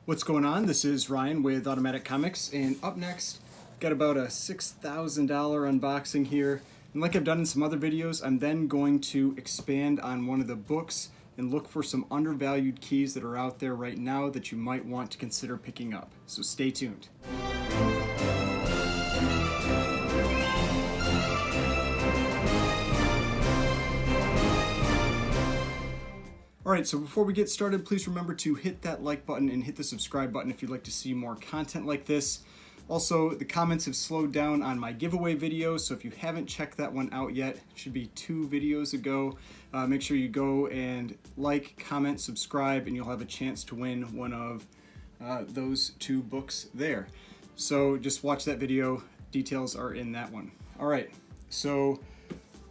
What's going on? This is Ryan with Automatic Comics, and up next, got about a $6,000 unboxing here. And like I've done in some other videos, I'm then going to expand on one of the books and look for some undervalued keys that are out there right now that you might want to consider picking up. So stay tuned. Alright, so before we get started, please remember to hit that like button and hit the subscribe button if you'd like to see more content like this. Also, the comments have slowed down on my giveaway video, so if you haven't checked that one out yet, it should be 2 videos ago. Make sure you go and like, comment, subscribe, and you'll have a chance to win one of those 2 books there. So just watch that video. Details are in that one. Alright, so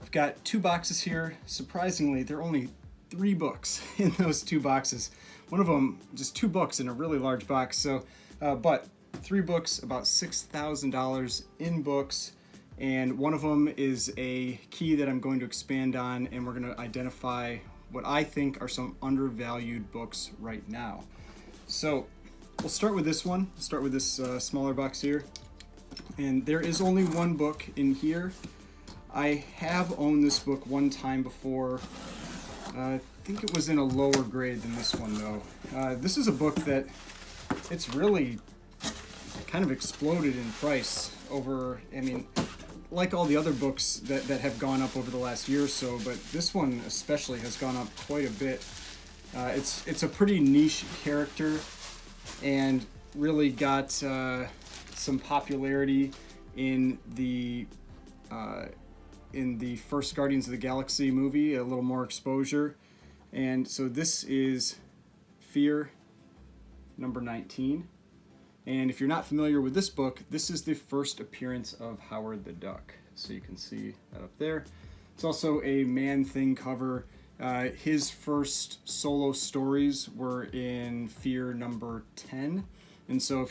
I've got 2 boxes here. Surprisingly, they're only 3 books in those 2 boxes. One of them, just 2 books in a really large box. So, but 3 books, about $6,000 in books, and one of them is a key that I'm going to expand on, and we're going to identify what I think are some undervalued books right now. So we'll start with this one. Start with this smaller box here, and there is only 1 book in here. I have owned this book one time before. I think it was in a lower grade than this one, though. This is a book that it's really kind of exploded in price over, I mean, like all the other books that have gone up over the last year or so, but this one especially has gone up quite a bit. It's a pretty niche character and really got some popularity in the first Guardians of the Galaxy movie, a little more exposure. And so this is Fear number 19. And if you're not familiar with this book, this is the first appearance of Howard the Duck. So you can see that up there. It's also a Man-Thing cover. His first solo stories were in Fear number 10. And so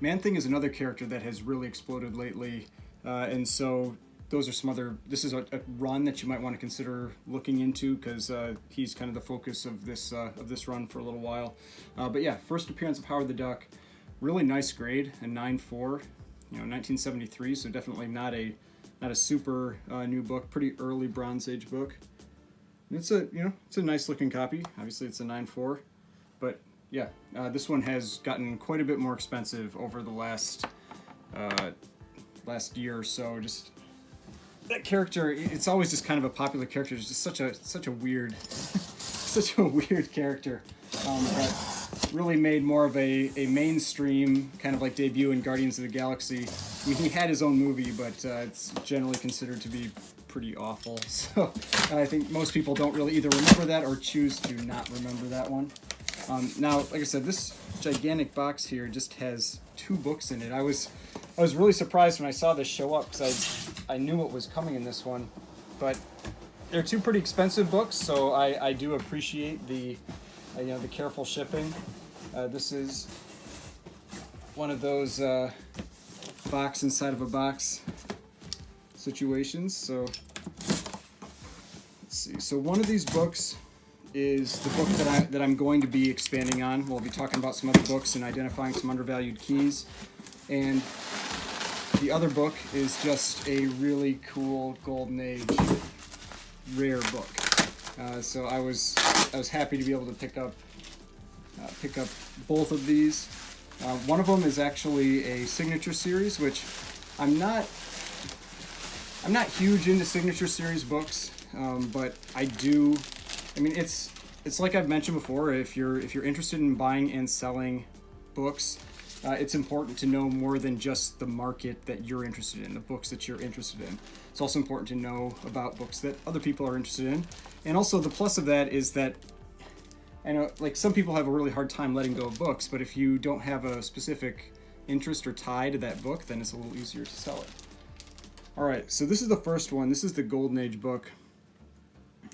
Man-Thing is another character that has really exploded lately. And so those are some other, this is a run that you might want to consider looking into, because he's kind of the focus of this run for a little while. But yeah, first appearance of Howard the Duck, really nice grade, a 9.4, 1973, so definitely not a super new book, pretty early Bronze Age book. And it's a nice looking copy. Obviously it's a 9.4, but yeah, this one has gotten quite a bit more expensive over the last year or so. Just that character, it's always just kind of a popular character. It's just such a weird character, but really made more of a mainstream kind of like debut in Guardians of the Galaxy. I mean, he had his own movie, but it's generally considered to be pretty awful. So I think most people don't really either remember that or choose to not remember that one. Now, like I said, this gigantic box here just has 2 books in it. I was really surprised when I saw this show up, because I knew what was coming in this one, but they're 2 pretty expensive books, so I do appreciate the careful shipping. This is one of those box inside of a box situations. So let's see. So one of these books is the book that I'm going to be expanding on. We'll be talking about some other books and identifying some undervalued keys. And the other book is just a really cool Golden Age rare book. So I was happy to be able to pick up both of these. One of them is actually a signature series, which I'm not huge into signature series books, but I do. I mean, it's like I've mentioned before. If you're interested in buying and selling books, it's important to know more than just the market that you're interested in, the books that you're interested in. It's also important to know about books that other people are interested in. And also the plus of that is that, I know, like, some people have a really hard time letting go of books, but if you don't have a specific interest or tie to that book, then it's a little easier to sell it. Alright, so this is the first one. This is the Golden Age book.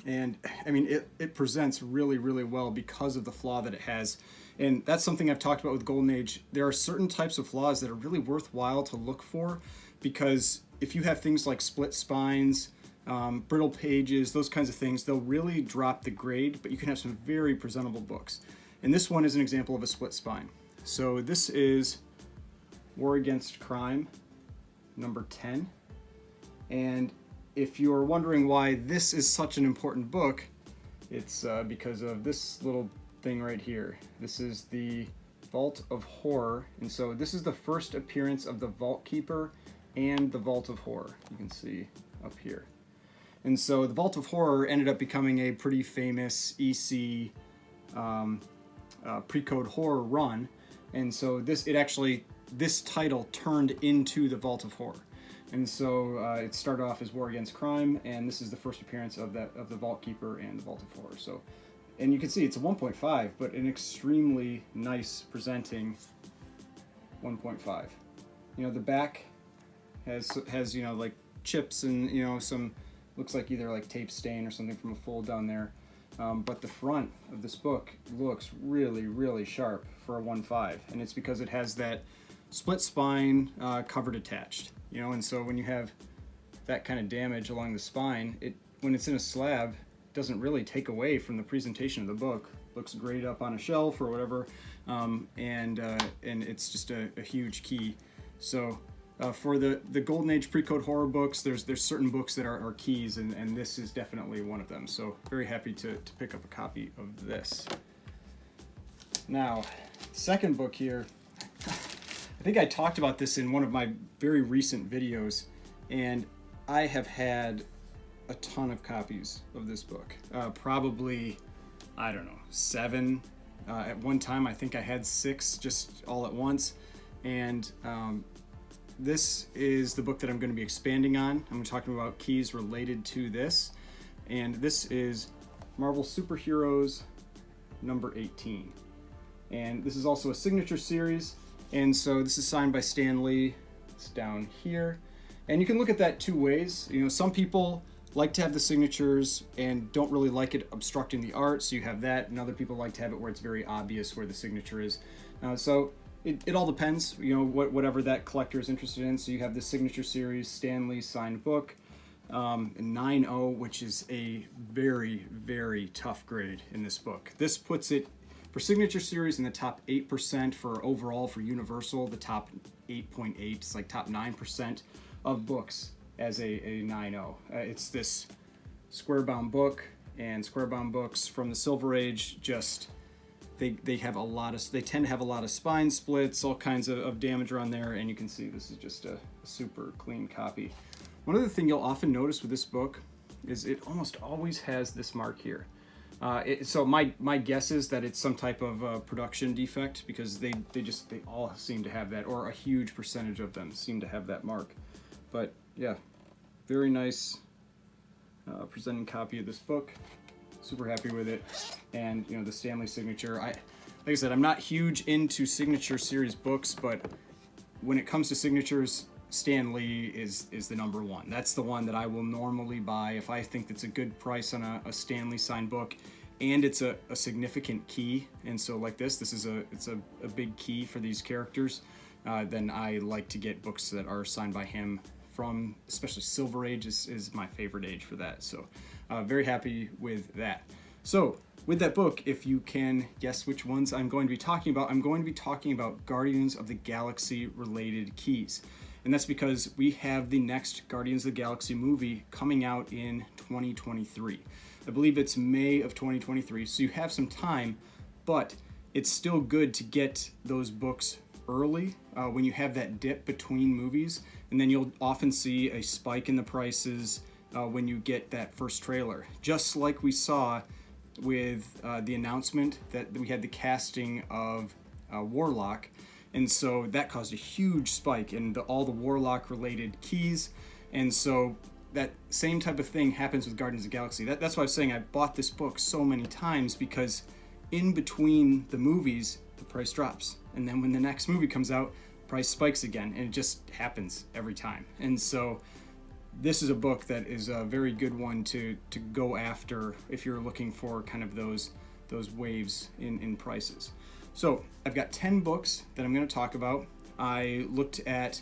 And I mean, it presents really, really well because of the flaw that it has. And that's something I've talked about with Golden Age. There are certain types of flaws that are really worthwhile to look for, because if you have things like split spines, brittle pages, those kinds of things, they'll really drop the grade, but you can have some very presentable books. And this one is an example of a split spine. So this is War Against Crime, number 10. And if you're wondering why this is such an important book, it's because of this little thing right here. This is the Vault of Horror, and so this is the first appearance of the Vault Keeper and the Vault of Horror. You can see up here. And so the Vault of Horror ended up becoming a pretty famous EC pre-code horror run, and so this title turned into the Vault of Horror. And so it started off as War Against Crime, and this is the first appearance of the Vault Keeper and the Vault of Horror. So, and you can see it's a 1.5, but an extremely nice presenting 1.5. You know, the back has you know, like chips and, you know, some, looks like either like tape stain or something from a fold down there. But the front of this book looks really, really sharp for a 1.5, and it's because it has that split spine cover detached. You know, and so when you have that kind of damage along the spine, when it's in a slab, it doesn't really take away from the presentation of the book. Looks great up on a shelf or whatever, and it's just a huge key. So for the Golden Age pre-code horror books, there's certain books that are keys, and this is definitely one of them. So very happy to pick up a copy of this. Now, second book here. I think I talked about this in one of my very recent videos, and I have had a ton of copies of this book. Probably, I don't know, 7. At one time, I think I had 6 just all at once. And this is the book that I'm going to be expanding on. I'm talking about keys related to this. And this is Marvel Superheroes number 18. And this is also a signature series. And so this is signed by Stan Lee. It's down here. And you can look at that two ways. You know, some people like to have the signatures and don't really like it obstructing the art, so you have that. And other people like to have it where it's very obvious where the signature is. So it all depends, you know, whatever that collector is interested in. So you have the signature series, Stan Lee signed book, 9.0, which is a very, very tough grade in this book. This puts it for signature series in the top 8%, for overall for Universal, the top 8.8, it's like top 9% of books as a 9.0. It's this square-bound book, and square-bound books from the Silver Age just, they tend to have a lot of spine splits, all kinds of damage around there, and you can see this is just a super clean copy. One other thing you'll often notice with this book is it almost always has this mark here. So my guess is that it's some type of production defect, because they all seem to have that, or a huge percentage of them seem to have that mark. But yeah, very nice presenting copy of this book. Super happy with it, and you know, the Stan Lee signature. Like I said, I'm not huge into signature series books, but when it comes to signatures, Stan Lee is the number one. That's the one that I will normally buy if I think that's a good price on a Stan Lee signed book, and it's a significant key. And so like this is a big key for these characters. Then I like to get books that are signed by him, from especially Silver Age is my favorite age for that. So very happy with that. So with that book, if you can guess which ones I'm going to be talking about, I'm going to be talking about Guardians of the Galaxy related keys. And that's because we have the next Guardians of the Galaxy movie coming out in 2023. I believe it's May of 2023, so you have some time, but it's still good to get those books early when you have that dip between movies, and then you'll often see a spike in the prices when you get that first trailer. Just like we saw with the announcement that we had the casting of Warlock. And so that caused a huge spike in all the Warlock related keys. And so that same type of thing happens with Guardians of the Galaxy. That's why I was saying I bought this book so many times, because in between the movies, the price drops. And then when the next movie comes out, price spikes again. And it just happens every time. And so this is a book that is a very good one to go after if you're looking for kind of those waves in prices. So I've got 10 books that I'm going to talk about. I looked at,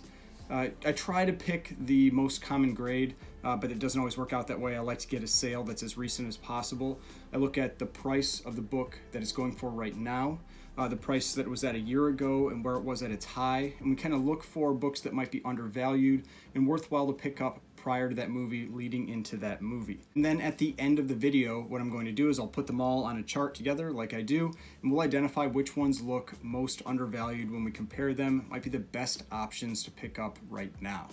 I try to pick the most common grade, but it doesn't always work out that way. I like to get a sale that's as recent as possible. I look at the price of the book that it's going for right now. the price that it was at a year ago and where it was at its high, and we kind of look for books that might be undervalued and worthwhile to pick up prior to that movie, leading into that movie. And then at the end of the video, what I'm going to do is I'll put them all on a chart together like I do, and we'll identify which ones look most undervalued when we compare them. Might be the best options to pick up right now.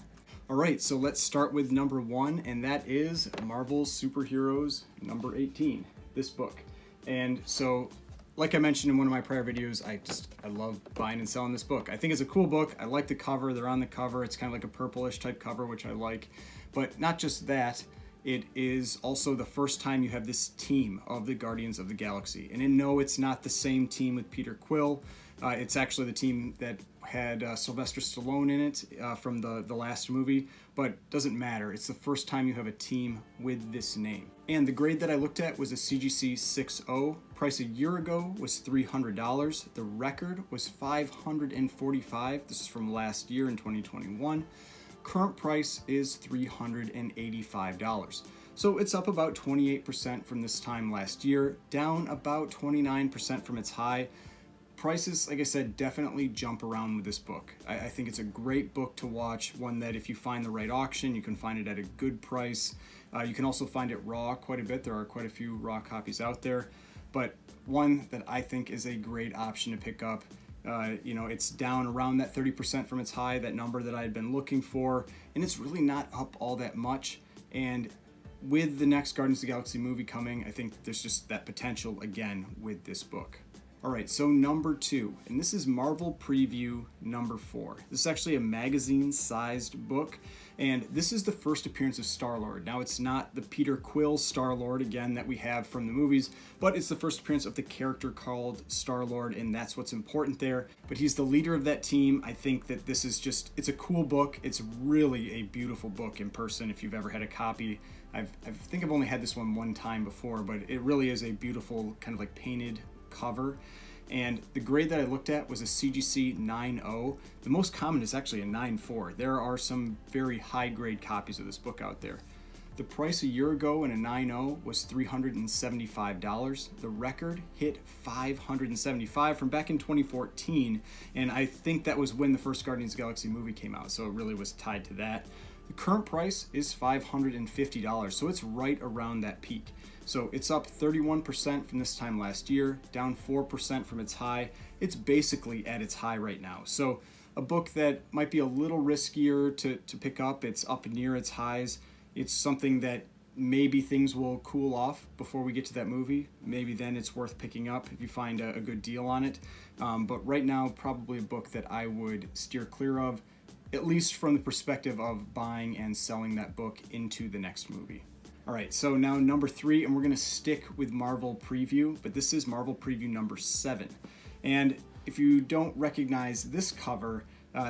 All right, so let's start with number 1, and that is Marvel Superheroes number 18, this book. And so, like I mentioned in one of my prior videos, I love buying and selling this book. I think it's a cool book. I like the cover. They're on the cover. It's kind of like a purplish type cover, which I like. But not just that, it is also the first time you have this team of the Guardians of the Galaxy. And no, it's not the same team with Peter Quill. It's actually the team that had Sylvester Stallone in it from the last movie, but doesn't matter. It's the first time you have a team with this name. And the grade that I looked at was a CGC 6.0. Price a year ago was $300. The record was $545. This is from last year in 2021. Current price is $385. So it's up about 28% from this time last year, down about 29% from its high. Prices, like I said, definitely jump around with this book. I think it's a great book to watch, one that if you find the right auction, you can find it at a good price. You can also find it raw quite a bit. There are quite a few raw copies out there, but one that I think is a great option to pick up. It's down around that 30% from its high, that number that I had been looking for, and it's really not up all that much. And with the next Guardians of the Galaxy movie coming, I think there's just that potential again with this book. All right, so number 2, and this is Marvel Preview number 4. This is actually a magazine-sized book, and this is the first appearance of Star-Lord. Now, it's not the Peter Quill Star-Lord, again, that we have from the movies, but it's the first appearance of the character called Star-Lord, and that's what's important there. But he's the leader of that team. I think that this is just, it's a cool book. It's really a beautiful book in person if you've ever had a copy. I think I've only had this one time before, but it really is a beautiful kind of like painted cover. And the grade that I looked at was a CGC 9.0. The most common is actually a 9.4. There are some very high grade copies of this book out there. The price a year ago in a 9.0 was $375. The record hit $575 from back in 2014, and I think that was when the first Guardians of the Galaxy movie came out, so it really was tied to that. The current price is $550, so it's right around that peak. So it's up 31% from this time last year, down 4% from its high. It's basically at its high right now. So a book that might be a little riskier to pick up. It's up near its highs. It's something that maybe things will cool off before we get to that movie. Maybe then it's worth picking up if you find a good deal on it. But right now, probably a book that I would steer clear of, at least from the perspective of buying and selling that book into the next movie. All right, so now number 3, and we're going to stick with Marvel Preview, but this is Marvel Preview number 7. And if you don't recognize this cover,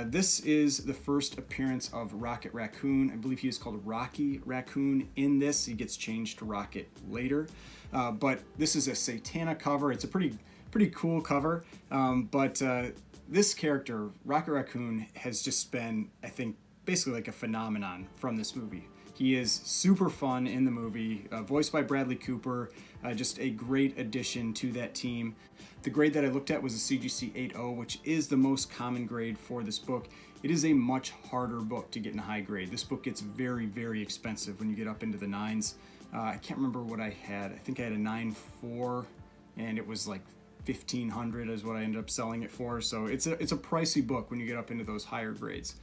this is the first appearance of Rocket Raccoon. I believe he is called Rocky Raccoon in this. He gets changed to Rocket later. But this is a Satana cover. It's a pretty cool cover. But this character, Rocket Raccoon, has just been, I think, basically like a phenomenon from this movie. He is super fun in the movie, voiced by Bradley Cooper, just a great addition to that team. The grade that I looked at was a CGC 8.0, which is the most common grade for this book. It is a much harder book to get in a high grade. This book gets very, very expensive when you get up into the 9s. I can't remember what I had. I think I had a 9.4, and it was like $1,500 is what I ended up selling it for. So it's a pricey book when you get up into those higher grades.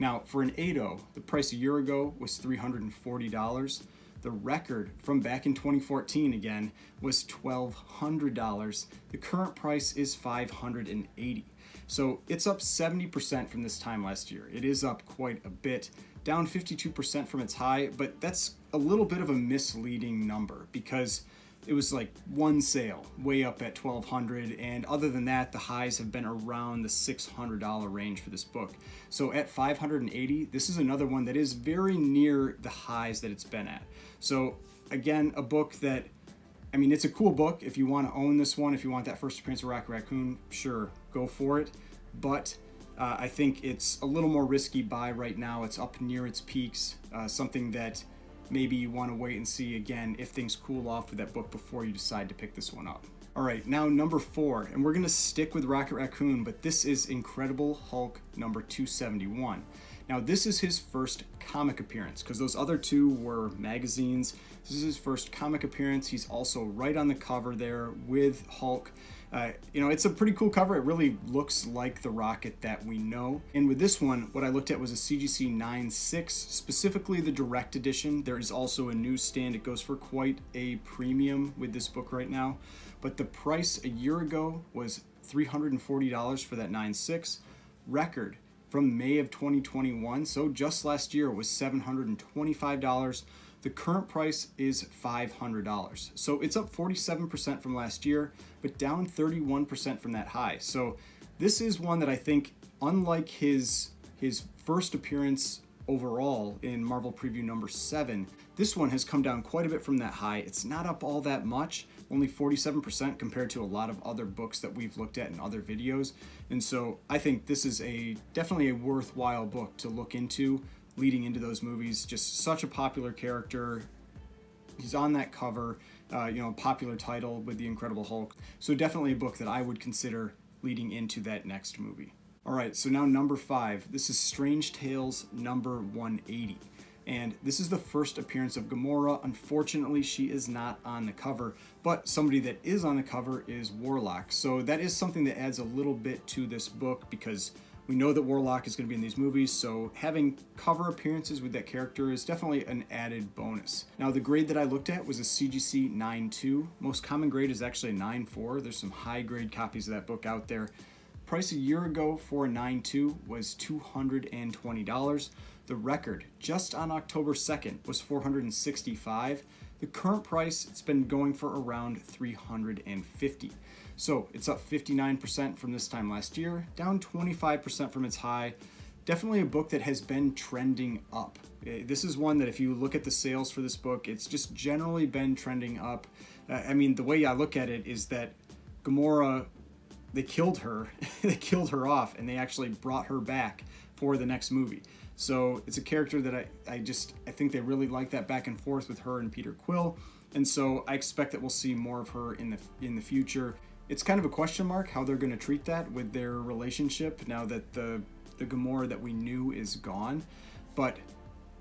Now, for an 8.0, the price a year ago was $340. The record from back in 2014 again was $1,200. The current price is $580. So it's up 70% from this time last year. It is up quite a bit, down 52% from its high, but that's a little bit of a misleading number because it was like one sale way up at $1,200, and other than that, the highs have been around the $600 range for this book. So at $580, this is another one that is very near the highs that it's been at. So again, a book that, I mean, it's a cool book. If you want to own this one, if you want that first appearance of Rocket Raccoon, sure, go for it. But I think it's a little more risky buy right now. It's up near its peaks, something that maybe you want to wait and see again if things cool off with that book before you decide to pick this one up. All right, now number 4, and we're gonna stick with Rocket Raccoon, but this is Incredible Hulk number 271. Now this is his first comic appearance, because those other two were magazines. This is his first comic appearance. He's also right on the cover there with Hulk. It's a pretty cool cover. It really looks like the Rocket that we know. And with this one, what I looked at was a CGC 9.6, specifically the direct edition. There is also a newsstand. It goes for quite a premium with this book right now. But the price a year ago was $340 for that 9.6. Record from May of 2021, so just last year, was $725. The current price is $500. So it's up 47% from last year, but down 31% from that high. So this is one that I think, unlike his first appearance overall in Marvel Preview number 7, this one has come down quite a bit from that high. It's not up all that much, only 47% compared to a lot of other books that we've looked at in other videos. And so I think this is definitely a worthwhile book to look into leading into those movies. Just such a popular character. He's on that cover, popular title with The Incredible Hulk. So definitely a book that I would consider leading into that next movie. All right, so now number 5. This is Strange Tales number 180. And this is the first appearance of Gamora. Unfortunately, she is not on the cover, but somebody that is on the cover is Warlock. So that is something that adds a little bit to this book, because we know that Warlock is going to be in these movies, so having cover appearances with that character is definitely an added bonus. Now, the grade that I looked at was a CGC 9.2. Most common grade is actually a 9.4. There's some high grade copies of that book out there. Price a year ago for a 9.2 was $220. The record just on October 2nd was $465. The current price, it's been going for around $350. So it's up 59% from this time last year, down 25% from its high. Definitely a book that has been trending up. This is one that if you look at the sales for this book, it's just generally been trending up. The way I look at it is that Gamora, they killed her, they killed her off, and they actually brought her back for the next movie. So it's a character that I think they really like that back and forth with her and Peter Quill, and so I expect that we'll see more of her in the future. It's kind of a question mark how they're going to treat that with their relationship now that the Gamora that we knew is gone, but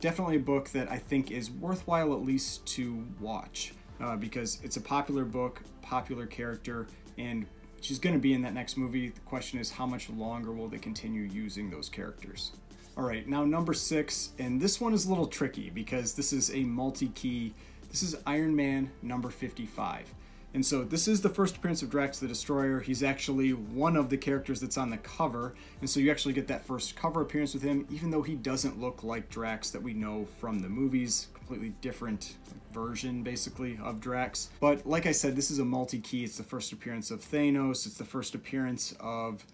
definitely a book that I think is worthwhile at least to watch, because it's a popular book, popular character, and she's going to be in that next movie. The question is, how much longer will they continue using those characters? All right, now number 6, and this one is a little tricky because this is a multi-key. This is Iron Man number 55. And so this is the first appearance of Drax the Destroyer. He's actually one of the characters that's on the cover, and so you actually get that first cover appearance with him, even though he doesn't look like Drax that we know from the movies. Completely different version, basically, of Drax. But like I said, this is a multi-key. It's the first appearance of Thanos. It's the first appearance of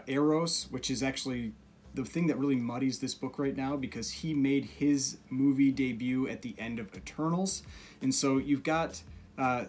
Eros, which is actually the thing that really muddies this book right now, because he made his movie debut at the end of Eternals. And so you've got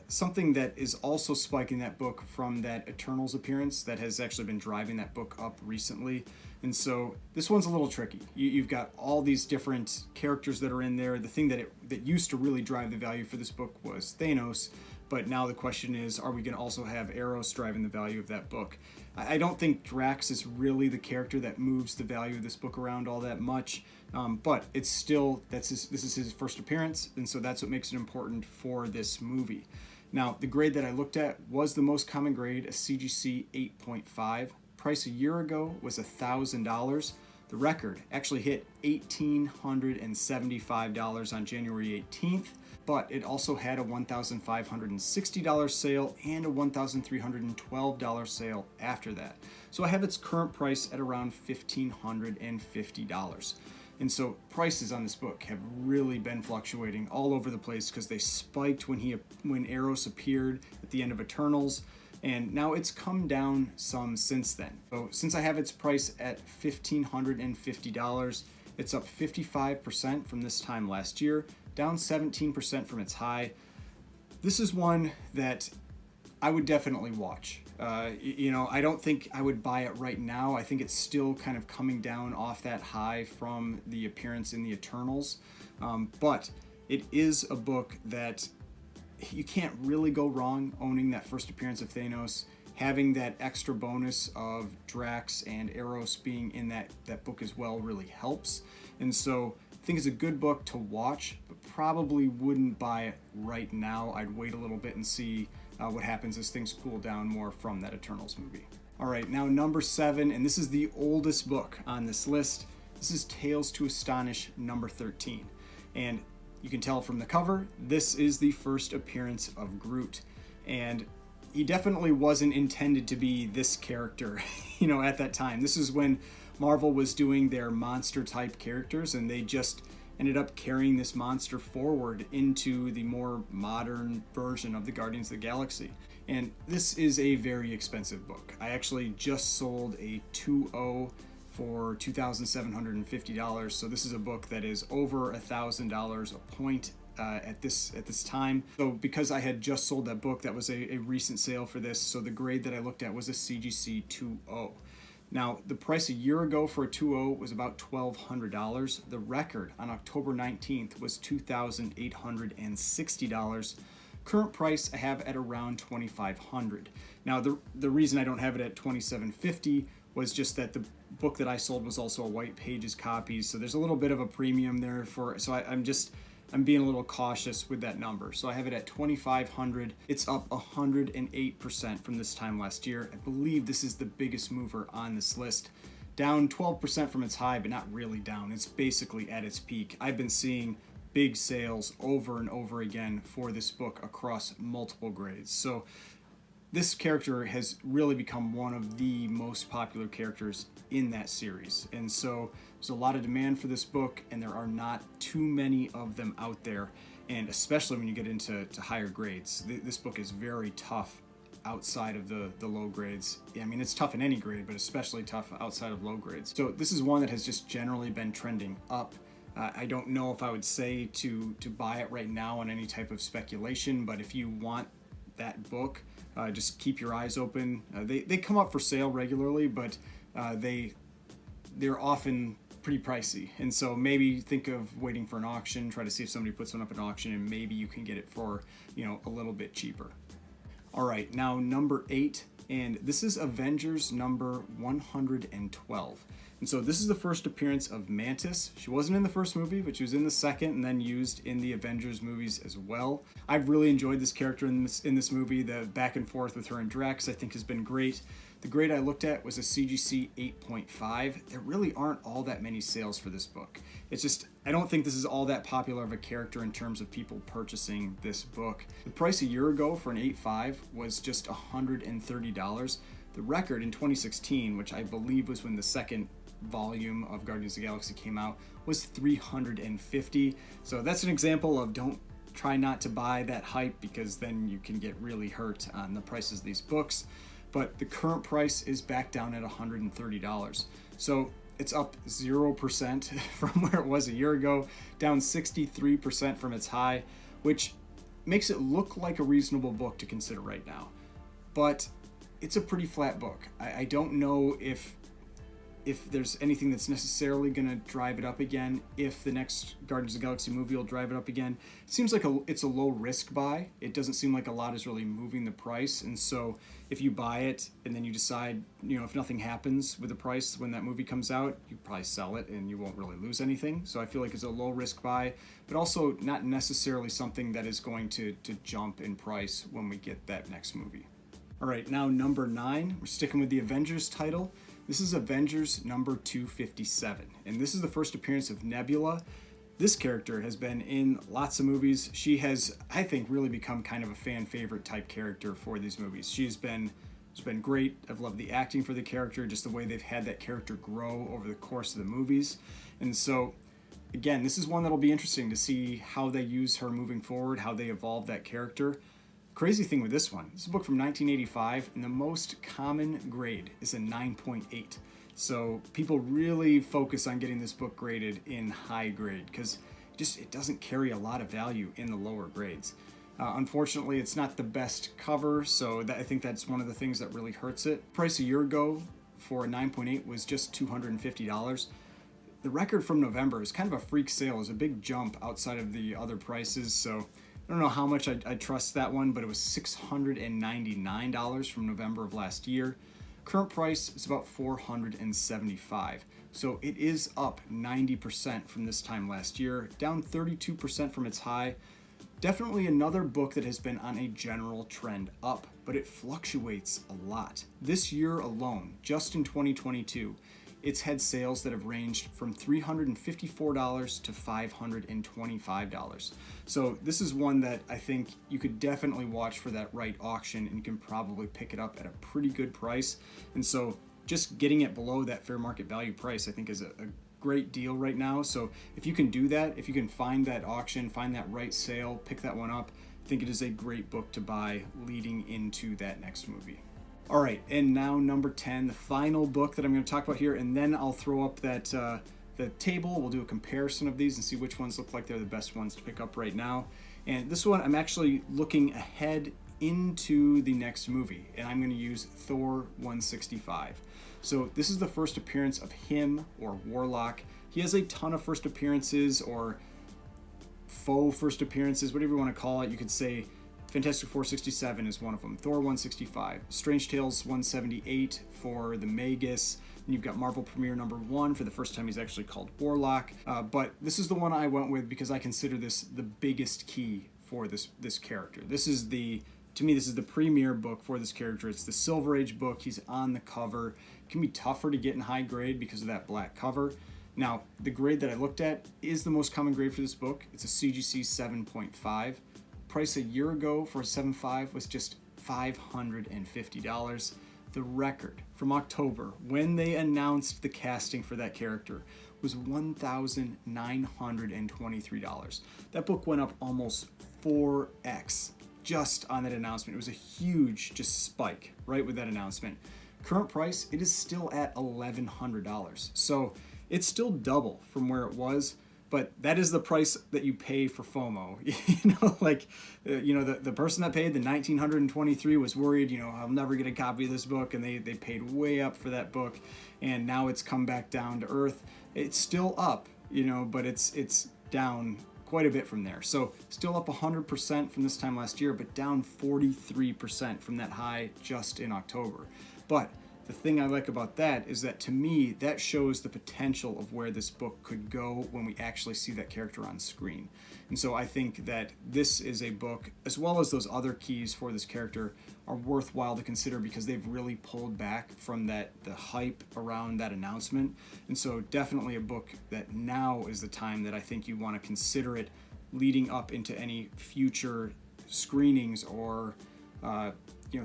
something that is also spiking that book from that Eternals appearance that has actually been driving that book up recently. And so this one's a little tricky. You've got all these different characters that are in there. The thing that used to really drive the value for this book was Thanos, but now the question is, are we going to also have Eros driving the value of that book? I don't think Drax is really the character that moves the value of this book around all that much, but it's still, this is his first appearance, and so that's what makes it important for this movie. Now, the grade that I looked at was the most common grade, a CGC 8.5. Price a year ago was $1,000. The record actually hit $1,875 on January 18th, but it also had a $1,560 sale and a $1,312 sale after that. So I have its current price at around $1,550. And so prices on this book have really been fluctuating all over the place because they spiked when Eros appeared at the end of Eternals, and now it's come down some since then. So since I have its price at $1,550, it's up 55% from this time last year, down 17% from its high. This is one that I would definitely watch. I don't think I would buy it right now. I think it's still kind of coming down off that high from the appearance in the Eternals. But it is a book that you can't really go wrong owning that first appearance of Thanos. Having that extra bonus of Drax and Eros being in that book as well really helps. And so I think it's a good book to watch, but probably wouldn't buy it right now. I'd wait a little bit and see what happens as things cool down more from that Eternals movie. All right, now number 7, and this is the oldest book on this list. This is Tales to Astonish number 13. And you can tell from the cover, this is the first appearance of Groot. And he definitely wasn't intended to be this character, at that time. This is when Marvel was doing their monster type characters, and they just ended up carrying this monster forward into the more modern version of the Guardians of the Galaxy. And this is a very expensive book. I actually just sold a 2.0 for $2,750. So this is a book that is over $1,000 a point at this time. So because I had just sold that book, that was a recent sale for this. So the grade that I looked at was a CGC 2.0. Now, the price a year ago for a 2.0 was about $1,200. The record on October 19th was $2,860. Current price I have at around $2,500. Now, the reason I don't have it at $2,750 was just that the book that I sold was also a white pages copy, so there's a little bit of a premium there I'm being a little cautious with that number. So I have it at $2,500. It's up 108% from this time last year. I believe this is the biggest mover on this list. Down 12% from its high, but not really down. It's basically at its peak. I've been seeing big sales over and over again for this book across multiple grades. So this character has really become one of the most popular characters in that series. And so there's a lot of demand for this book, and there are not too many of them out there. And especially when you get into higher grades, this book is very tough outside of the low grades. I mean, it's tough in any grade, but especially tough outside of low grades. So this is one that has just generally been trending up. I don't know if I would say to buy it right now on any type of speculation, but if you want that book, just keep your eyes open. They come up for sale regularly, but they're often pretty pricey, and so maybe think of waiting for an auction. Try to see if somebody puts one up at an auction, and maybe you can get it for a little bit cheaper. All right, now number 8, and this is Avengers number 112. And so this is the first appearance of Mantis. She wasn't in the first movie, but she was in the second and then used in the Avengers movies as well. I've really enjoyed this character in this movie. The back and forth with her and Drax I think has been great. The grade I looked at was a CGC 8.5. There really aren't all that many sales for this book. It's just, I don't think this is all that popular of a character in terms of people purchasing this book. The price a year ago for an 8.5 was just $130. The record in 2016, which I believe was when the second volume of Guardians of the Galaxy came out, was $350. So that's an example of try not to buy that hype, because then you can get really hurt on the prices of these books. But the current price is back down at $130. So it's up 0% from where it was a year ago, down 63% from its high, which makes it look like a reasonable book to consider right now. But it's a pretty flat book. I don't know if there's anything that's necessarily going to drive it up again, if the next Guardians of the Galaxy movie will drive it up again. It seems like it's a low risk buy. It doesn't seem like a lot is really moving the price, and so if you buy it and then you decide, if nothing happens with the price when that movie comes out, you probably sell it and you won't really lose anything. So I feel like it's a low risk buy, but also not necessarily something that is going to jump in price when we get that next movie. All right, now number 9, we're sticking with the Avengers title. This is Avengers number 257, and this is the first appearance of Nebula. This character has been in lots of movies. She has, I think, really become kind of a fan favorite type character for these movies. She's been great. I've loved the acting for the character, just the way they've had that character grow over the course of the movies. And so, again, this is one that'll be interesting to see how they use her moving forward, how they evolve that character. Crazy thing with this one, this is a book from 1985, and the most common grade is a 9.8. So people really focus on getting this book graded in high grade, because it doesn't carry a lot of value in the lower grades. Unfortunately, it's not the best cover, so I think that's one of the things that really hurts it. Price a year ago for a 9.8 was just $250. The record from November is kind of a freak sale. It was a big jump outside of the other prices, so I don't know how much I trust that one, but it was $699 from November of last year. Current price is about $475. So it is up 90% from this time last year, down 32% from its high. Definitely another book that has been on a general trend up, but it fluctuates a lot. This year alone, just in 2022, it's had sales that have ranged from $354 to $525. So this is one that I think you could definitely watch for that right auction, and you can probably pick it up at a pretty good price. And so just getting it below that fair market value price, I think, is a great deal right now. So if you can do that, if you can find that auction, find that right sale, pick that one up, I think it is a great book to buy leading into that next movie. All right, and now number 10, the final book that I'm going to talk about here, and then I'll throw up that the table. We'll do a comparison of these and see which ones look like they're the best ones to pick up right now. And this one, I'm actually looking ahead into the next movie, and I'm going to use Thor 165. So this is the first appearance of him, or Warlock. He has a ton of first appearances, or faux first appearances, whatever you want to call it. You could say Fantastic Four 67 is one of them, Thor 165, Strange Tales 178 for the Magus, and you've got Marvel Premiere #1 for the first time he's actually called Warlock. But this is the one I went with because I consider this the biggest key for this character. To me, this is the premier book for this character. It's the Silver Age book. He's on the cover. It can be tougher to get in high grade because of that black cover. Now, the grade that I looked at is the most common grade for this book. It's a CGC 7.5. Price a year ago for a 7.5 was just $550. The record from October, when they announced the casting for that character, was $1,923. That book went up almost 4x just on that announcement. It was a huge just spike right with that announcement. Current price, it is still at $1,100. So it's still double from where it was. But that is the price that you pay for FOMO. The person that paid the $1,923 was worried, I'll never get a copy of this book, and they paid way up for that book, and now it's come back down to earth. It's still up, but it's down quite a bit from there. So still up 100% from this time last year, but down 43% from that high just in October. But the thing I like about that is that, to me, that shows the potential of where this book could go when we actually see that character on screen. And so I think that this is a book, as well as those other keys for this character, are worthwhile to consider because they've really pulled back from the hype around that announcement. And so definitely a book that now is the time that I think you want to consider it leading up into any future screenings or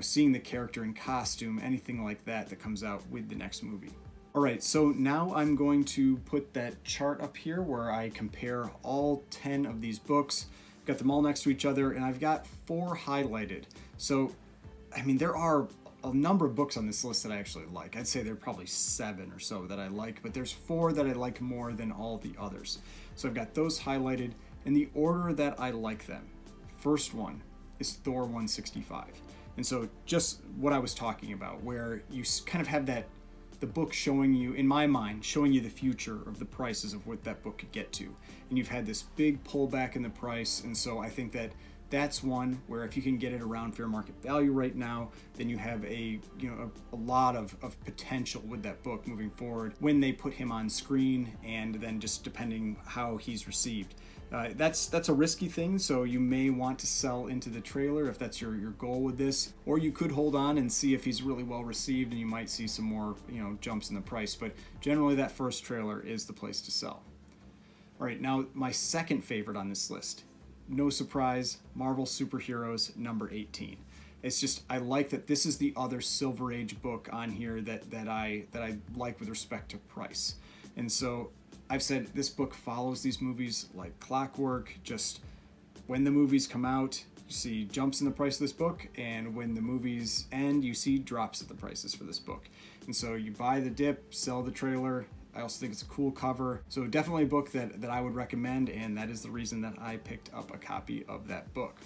seeing the character in costume, anything like that comes out with the next movie. All right, so now I'm going to put that chart up here where I compare all 10 of these books. I've got them all next to each other, and I've got 4 highlighted. So, there are a number of books on this list that I actually like. I'd say there are probably 7 or so that I like, but there's 4 that I like more than all the others. So I've got those highlighted in the order that I like them. First one is Thor 165. And so just what I was talking about, where you kind of have the book showing you, in my mind, showing you the future of the prices of what that book could get to. And you've had this big pullback in the price. And so I think that that's one where if you can get it around fair market value right now, then you have a lot of potential with that book moving forward when they put him on screen, and then just depending how he's received. That's a risky thing, so you may want to sell into the trailer if that's your goal with this, or you could hold on and see if he's really well received, and you might see some more jumps in the price. But generally, that first trailer is the place to sell. All right, now my second favorite on this list, no surprise, Marvel Superheroes #18. It's just, I like that this is the other Silver Age book on here that I like with respect to price. And so I've said this book follows these movies like clockwork. Just when the movies come out, you see jumps in the price of this book, and when the movies end, you see drops at the prices for this book. And so you buy the dip, sell the trailer. I also think it's a cool cover. So definitely a book that I would recommend, and that is the reason that I picked up a copy of that book.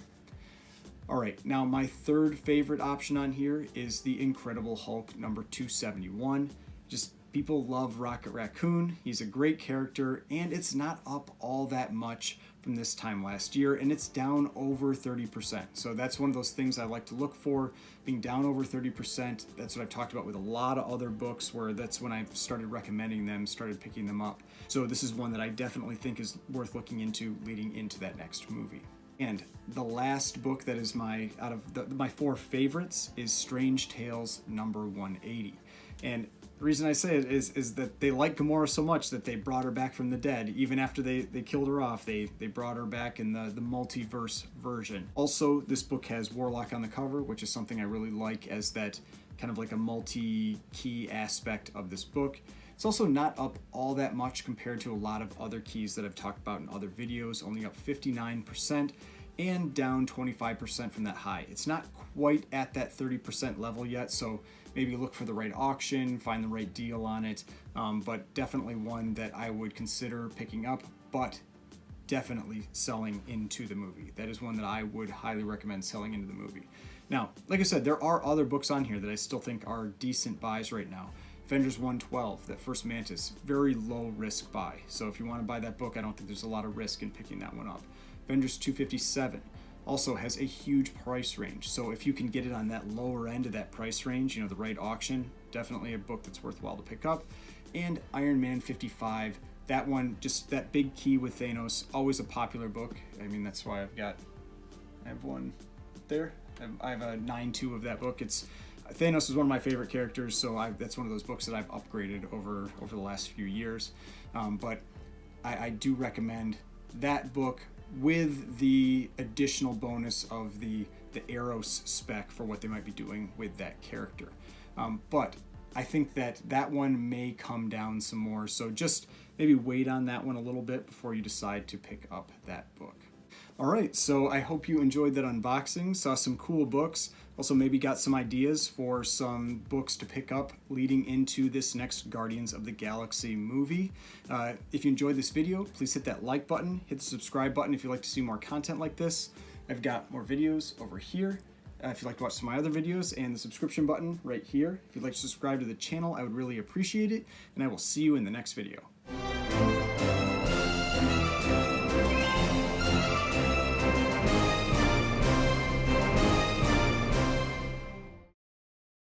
All right, now my third favorite option on here is The Incredible Hulk #271. Just people love Rocket Raccoon. He's a great character, and it's not up all that much from this time last year, and it's down over 30%. So that's one of those things I like to look for, being down over 30%. That's what I've talked about with a lot of other books, where that's when I started recommending them, started picking them up. So this is one that I definitely think is worth looking into leading into that next movie. And the last book that is my 4 favorites is Strange Tales number 180. And the reason I say it is that they like Gamora so much that they brought her back from the dead. Even after they killed her off, they brought her back in the multiverse version. Also, this book has Warlock on the cover, which is something I really like as that kind of like a multi-key aspect of this book. It's also not up all that much compared to a lot of other keys that I've talked about in other videos, only up 59% and down 25% from that high. It's not quite at that 30% level yet, so maybe look for the right auction, find the right deal on it, but definitely one that I would consider picking up, but definitely selling into the movie. That is one that I would highly recommend selling into the movie. Now, like I said, there are other books on here that I still think are decent buys right now. Avengers 112, that first Mantis, very low risk buy. So if you want to buy that book, I don't think there's a lot of risk in picking that one up. Avengers 257 also has a huge price range. So if you can get it on that lower end of that price range, the right auction, definitely a book that's worthwhile to pick up. And Iron Man 55, that one, just that big key with Thanos, always a popular book. I mean, that's why I have one there. I have a 9.2 of that book. Thanos is one of my favorite characters, so that's one of those books that I've upgraded over the last few years. But I do recommend that book with the additional bonus of the Eros spec for what they might be doing with that character. But I think that one may come down some more, so just maybe wait on that one a little bit before you decide to pick up that book. Alright, so I hope you enjoyed that unboxing, saw some cool books, also maybe got some ideas for some books to pick up leading into this next Guardians of the Galaxy movie. If you enjoyed this video, please hit that like button, hit the subscribe button if you'd like to see more content like this. I've got more videos over here if you'd like to watch some of my other videos, and the subscription button right here. If you'd like to subscribe to the channel, I would really appreciate it, and I will see you in the next video.